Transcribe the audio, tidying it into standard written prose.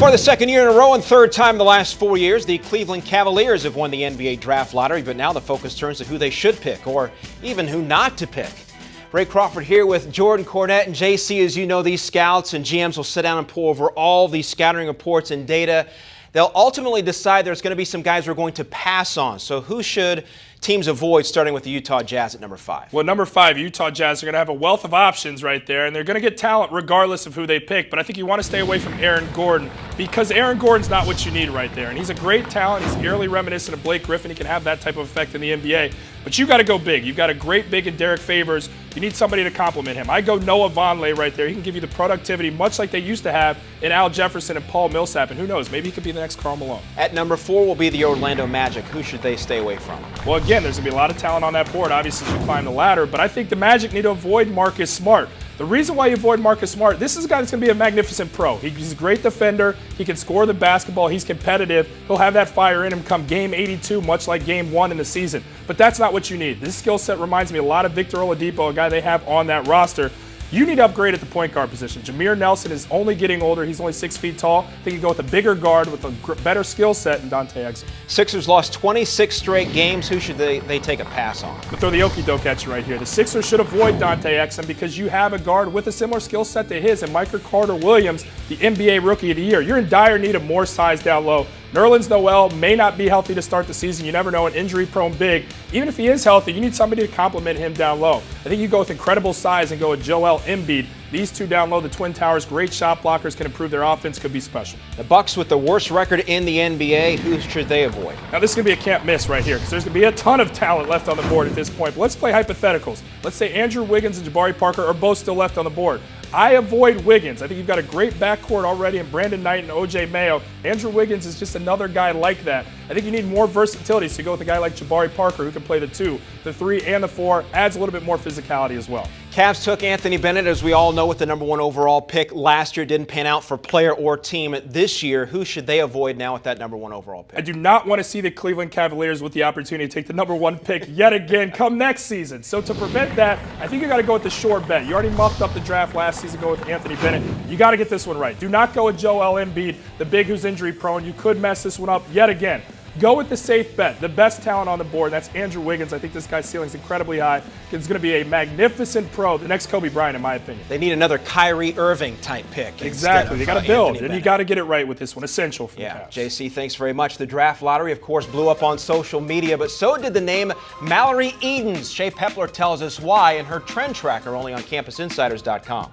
For the second year in a row and third time in the last 4 years, the Cleveland Cavaliers have won the NBA draft lottery, but now the focus turns to who they should pick or even who not to pick. Ray Crawford here with Jordan Cornette and JC. As you know, these scouts and GMs will sit down and pull over all these scouting reports and data. They'll ultimately decide there's going to be some guys we're going to pass on. So who should teams avoid, starting with the Utah Jazz at number 5? Well, number 5, Utah Jazz are going to have a wealth of options right there, and they're going to get talent regardless of who they pick. But I think you want to stay away from Aaron Gordon because Aaron Gordon's not what you need right there. And he's a great talent. He's eerily reminiscent of Blake Griffin. He can have that type of effect in the NBA. But you got to go big. You've got a great big in Derek Favors. You need somebody to complement him. I go Noah Vonleh right there. He can give you the productivity much like they used to have in Al Jefferson and Paul Millsap. And who knows, maybe he could be the next Karl Malone. At number 4 will be the Orlando Magic. Who should they stay away from? Well, again, there's going to be a lot of talent on that board, obviously, as you climb the ladder. But I think the Magic need to avoid Marcus Smart. The reason why you avoid Marcus Smart, this is a guy that's going to be a magnificent pro. He's a great defender. He can score the basketball. He's competitive. He'll have that fire in him come game 82, much like game 1 in the season. But that's not what you need. This skill set reminds me a lot of Victor Oladipo, a guy they have on that roster. You need to upgrade at the point guard position. Jameer Nelson is only getting older. He's only 6 feet tall. I think you go with a bigger guard with a better skill set than Dante Exum. Sixers lost 26 straight games. Who should they take a pass on? I'll throw the okie doke at you right here. The Sixers should avoid Dante Exum because you have a guard with a similar skill set to his, and Michael Carter-Williams, the NBA Rookie of the Year. You're in dire need of more size down low. Nerlens Noel may not be healthy to start the season. You never know, an injury-prone big. Even if he is healthy, you need somebody to complement him down low. I think you go with incredible size and go with Joel Embiid. These two down low, the Twin Towers, great shot blockers, can improve their offense, could be special. The Bucks with the worst record in the NBA, who should they avoid? Now this is going to be a can't miss right here because there's going to be a ton of talent left on the board at this point. But let's play hypotheticals. Let's say Andrew Wiggins and Jabari Parker are both still left on the board. I avoid Wiggins. I think you've got a great backcourt already in Brandon Knight and O.J. Mayo. Andrew Wiggins is just another guy like that. I think you need more versatility, so you go with a guy like Jabari Parker who can play the 2, the 3, and the 4. Adds a little bit more physicality as well. Cavs took Anthony Bennett, as we all know, with the number 1 overall pick last year. Didn't pan out for player or team this year. Who should they avoid now with that number 1 overall pick? I do not want to see the Cleveland Cavaliers with the opportunity to take the number 1 pick yet again come next season. So to prevent that, I think you got to go with the sure bet. You already muffed up the draft last season, go with Anthony Bennett. You got to get this one right. Do not go with Joel Embiid, the big who's injury prone. You could mess this one up yet again. Go with the safe bet, the best talent on the board. That's Andrew Wiggins. I think this guy's ceiling is incredibly high. He's going to be a magnificent pro, the next Kobe Bryant, in my opinion. They need another Kyrie Irving type pick. Exactly. They got to build, and you got to get it right with this one. Essential for the Cavs. JC, thanks very much. The draft lottery, of course, blew up on social media, but so did the name Mallory Edens. Shay Pepler tells us why in her trend tracker, only on CampusInsiders.com.